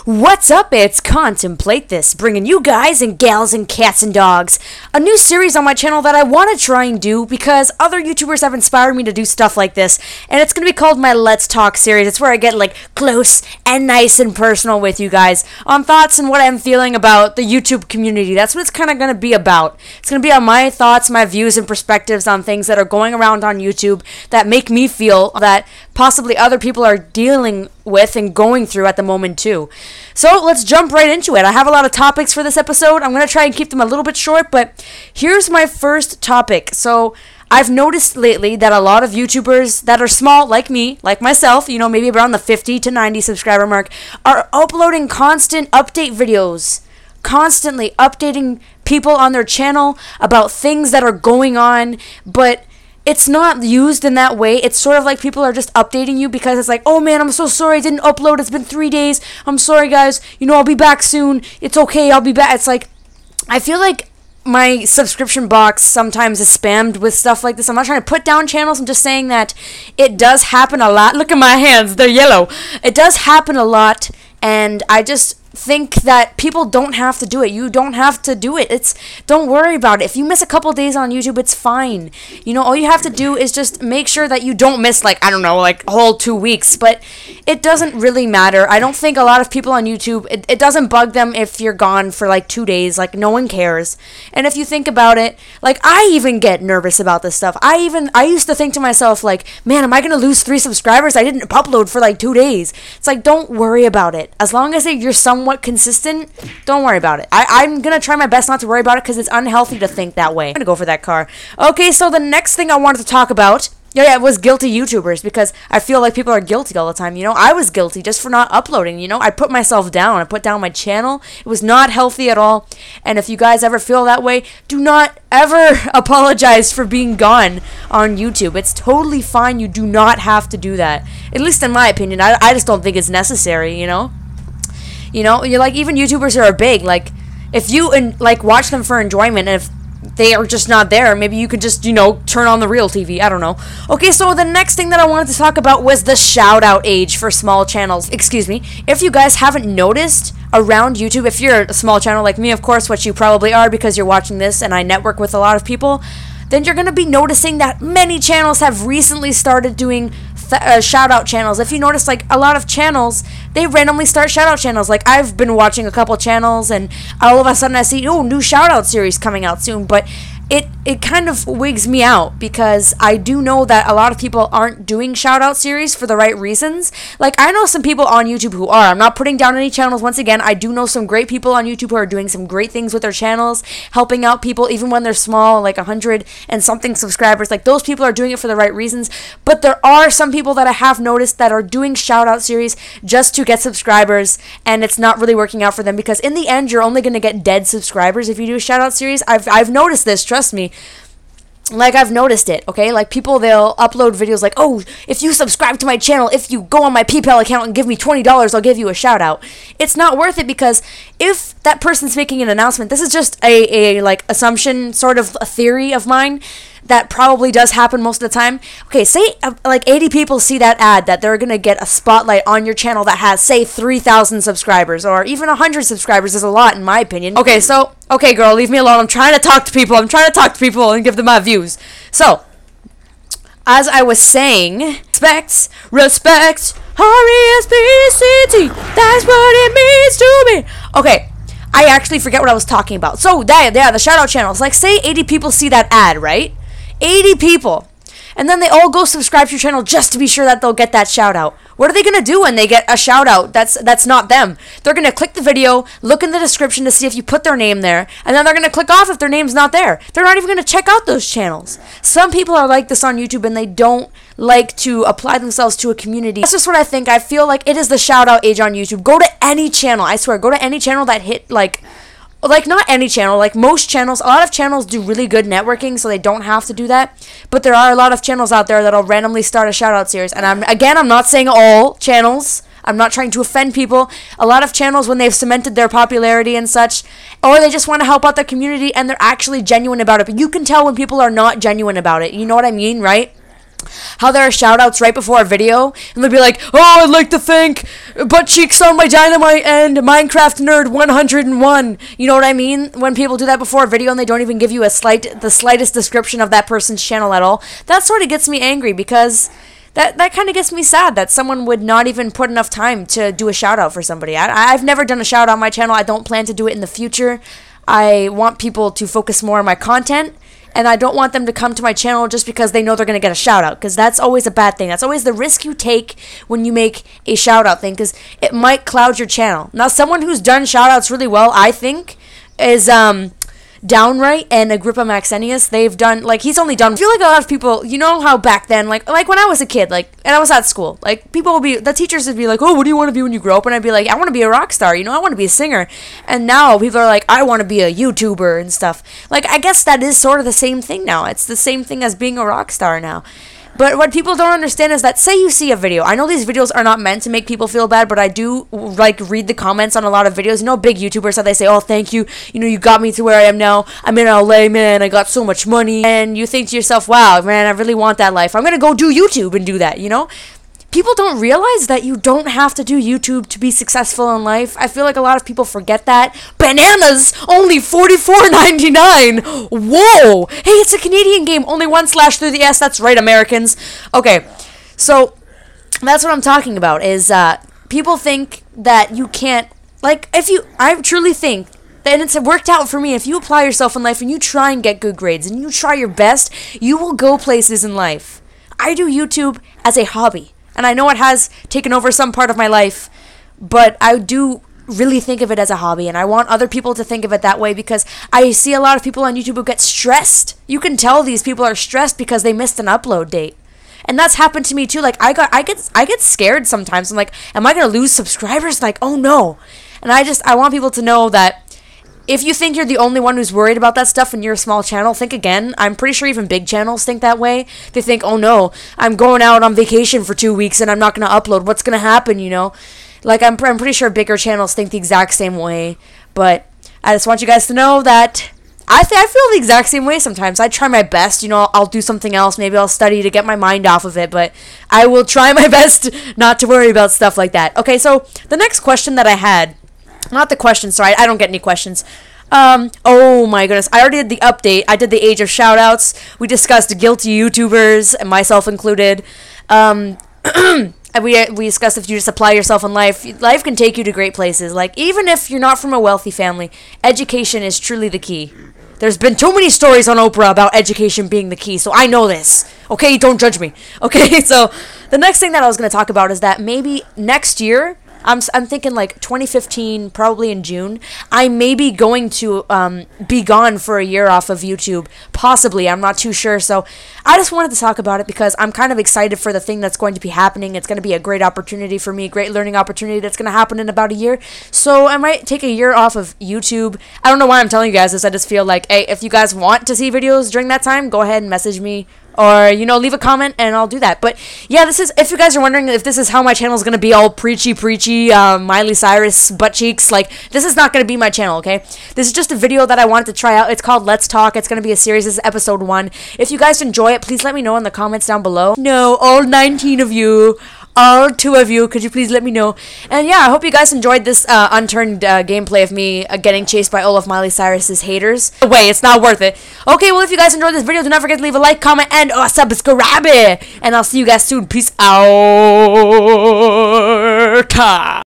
What's up? It's Contemplate This, bringing you guys and gals and cats and dogs a new series on my channel that I want to try and do because other YouTubers have inspired me to do stuff like this, and it's going to be called my Let's Talk series. It's where I get close and nice and personal with you guys on thoughts and what I'm feeling about the YouTube community. That's what it's kind of going to be about. It's going to be on my thoughts, my views, and perspectives on things that are going around on YouTube that make me feel that possibly other people are dealing with and going through at the moment too. So let's jump right into it. I have a lot of topics for this episode. I'm going to try and keep them a little bit short, but here's my first topic. So I've noticed lately that a lot of YouTubers that are small, like me, like myself, maybe around the 50 to 90 subscriber mark, are uploading constant update videos. Constantly updating people on their channel about things that are going on, but it's not used in that way. It's sort of like people are just updating you because it's like, oh man, I'm so sorry I didn't upload. It's been 3 days. I'm sorry, guys. I'll be back soon. It's okay. I'll be back. It's like, I feel like my subscription box sometimes is spammed with stuff like this. I'm not trying to put down channels. I'm just saying that it does happen a lot. Look at my hands. They're yellow. It does happen a lot, and I just think that people don't have to do it. You don't have to do it. Don't worry about it. If you miss a couple days on YouTube, it's fine. All you have to do is just make sure that you don't miss a whole 2 weeks, but it doesn't really matter. I don't think a lot of people on YouTube, it doesn't bug them if you're gone for 2 days. No one cares. And if you think about it, I even get nervous about this stuff. I used to think to myself man, am I going to lose 3 subscribers? I didn't upload for 2 days. It's don't worry about it. As long as you're somewhat consistent, don't worry about it. I'm gonna try my best not to worry about it because it's unhealthy to think that way. I'm gonna go for that car. Okay, so the next thing I wanted to talk about, it was guilty YouTubers, because I feel like people are guilty all the time. I was guilty just for not uploading. I put myself down. I put down my channel. It was not healthy at all. And if you guys ever feel that way, do not ever apologize for being gone on YouTube. It's totally fine. You do not have to do that. At least in my opinion. I just don't think it's necessary, you're even YouTubers who are big, if you watch them for enjoyment, and if they are just not there, maybe you could just, turn on the real TV. I don't know. Okay, so the next thing that I wanted to talk about was the shout out age for small channels. Excuse me. If you guys haven't noticed around YouTube, if you're a small channel like me, of course, which you probably are because you're watching this and I network with a lot of people, then you're going to be noticing that many channels have recently started doing shout-out channels. If you notice, a lot of channels, they randomly start shout-out channels. I've been watching a couple channels, and all of a sudden I see, new shout-out series coming out soon, but it kind of wigs me out because I do know that a lot of people aren't doing shout-out series for the right reasons. I know some people on YouTube who are. I'm not putting down any channels. Once again, I do know some great people on YouTube who are doing some great things with their channels, helping out people even when they're small, 100 and something subscribers. Those people are doing it for the right reasons. But there are some people that I have noticed that are doing shout-out series just to get subscribers, and it's not really working out for them because in the end, you're only going to get dead subscribers if you do a shout-out series. I've noticed this. Trust me. I've noticed it, okay? People, they'll upload videos oh, if you subscribe to my channel, if you go on my PayPal account and give me $20, I'll give you a shout out. It's not worth it because if that person's making an announcement, this is just a assumption, sort of a theory of mine that probably does happen most of the time. Okay, say 80 people see that ad that they're gonna get a spotlight on your channel that has, say, 3,000 subscribers or even 100 subscribers is a lot in my opinion. Okay, girl, leave me alone. I'm trying to talk to people. And give them my views. So, as I was saying, respect, R-E-S-P-C-T, that's what it means to me. Okay, I actually forget what I was talking about. So, the shout-out channels. Say 80 people see that ad, right? 80 people. And then they all go subscribe to your channel just to be sure that they'll get that shout-out. What are they going to do when they get a shout-out that's not them? They're going to click the video, look in the description to see if you put their name there, and then they're going to click off if their name's not there. They're not even going to check out those channels. Some people are like this on YouTube, and they don't like to apply themselves to a community. That's just what I think. I feel like it is the shout-out age on YouTube. Go to any channel. I swear, go to any channel that hit, not any channel, most channels. A lot of channels do really good networking, so they don't have to do that. But there are a lot of channels out there that'll randomly start a shout-out series. And I'm not saying all channels. I'm not trying to offend people. A lot of channels, when they've cemented their popularity and such, or they just want to help out the community and they're actually genuine about it. But you can tell when people are not genuine about it. You know what I mean, right? how there are shoutouts right before a video, and they'll be like, "Oh, I'd like to thank Butt Cheeks on My Dynamite and Minecraft Nerd 101." You know what I mean? When people do that before a video and they don't even give you the slightest description of that person's channel at all, that sort of gets me angry, because that kind of gets me sad that someone would not even put enough time to do a shout out for somebody. I've never done a shout out on my channel. I don't plan to do it in the future. I want people to focus more on my content. And I don't want them to come to my channel just because they know they're going to get a shout out, because that's always a bad thing. That's always the risk you take when you make a shout out thing, because it might cloud your channel. Now, someone who's done shout outs really well, I think, is Downright and Agrippa Maxenius. They've done, like, he's only done, I feel like a lot of people, you know how back then, like when I was a kid, like, and I was at school, like, the teachers would be like, "Oh, what do you want to be when you grow up?" And I'd be like, "I want to be a rock star, you know, I want to be a singer." And now people are like, "I want to be a YouTuber and stuff." Like, I guess that is sort of the same thing now. It's the same thing as being a rock star now. But what people don't understand is that, say you see a video. I know these videos are not meant to make people feel bad, but I do, like, read the comments on a lot of videos. You know, big YouTubers, how they say, "Oh, thank you. You know, you got me to where I am now. I'm in LA, man. I got so much money." And you think to yourself, "Wow, man, I really want that life. I'm going to go do YouTube and do that," you know? People don't realize that you don't have to do YouTube to be successful in life. I feel like a lot of people forget that. Bananas, only $44.99. Whoa! Hey, it's a Canadian game. Only 1/ through the S. That's right, Americans. Okay, so that's what I'm talking about. Is people think that you can't, like, I truly think, and it's worked out for me. If you apply yourself in life and you try and get good grades and you try your best, you will go places in life. I do YouTube as a hobby. And I know it has taken over some part of my life, but I do really think of it as a hobby, and I want other people to think of it that way, because I see a lot of people on YouTube who get stressed. You can tell these people are stressed because they missed an upload date. And that's happened to me too. Like, I get scared sometimes. I'm like, am I going to lose subscribers? Like, oh no. And I want people to know that if you think you're the only one who's worried about that stuff and you're a small channel, think again. I'm pretty sure even big channels think that way. They think, "Oh no, I'm going out on vacation for 2 weeks and I'm not going to upload. What's going to happen, you know?" Like, I'm pretty sure bigger channels think the exact same way. But I just want you guys to know that I feel the exact same way sometimes. I try my best, you know, I'll do something else. Maybe I'll study to get my mind off of it. But I will try my best not to worry about stuff like that. Okay, so the next question that I had, not the question, sorry, I don't get any questions. Oh my goodness, I already did the update. I did the age of shoutouts. We discussed guilty YouTubers, and myself included. And we discussed if you just apply yourself in life, life can take you to great places. Like, even if you're not from a wealthy family, education is truly the key. There's been too many stories on Oprah about education being the key, so I know this. Okay, don't judge me. Okay, so the next thing that I was going to talk about is that maybe next year, I'm thinking like 2015, probably in June, I may be going to be gone for a year off of YouTube. Possibly, I'm not too sure. So I just wanted to talk about it because I'm kind of excited for the thing that's going to be happening. It's going to be a great opportunity for me, great learning opportunity that's going to happen in about a year. So I might take a year off of YouTube. I don't know why I'm telling you guys this. I just feel like, hey, if you guys want to see videos during that time, go ahead and message me. Or, you know, leave a comment and I'll do that. But yeah, this is, if you guys are wondering if this is how my channel is going to be all preachy, Miley Cyrus butt cheeks, like, this is not going to be my channel, okay? This is just a video that I wanted to try out. It's called Let's Talk. It's going to be a series. This is episode 1. If you guys enjoy it, please let me know in the comments down below. No, all 19 of you. All 2 of you, could you please let me know? And yeah, I hope you guys enjoyed this unturned gameplay of me getting chased by all of Miley Cyrus's haters. Wait, it's not worth it. Okay, well, if you guys enjoyed this video, do not forget to leave a like, comment, and subscribe. And I'll see you guys soon. Peace out.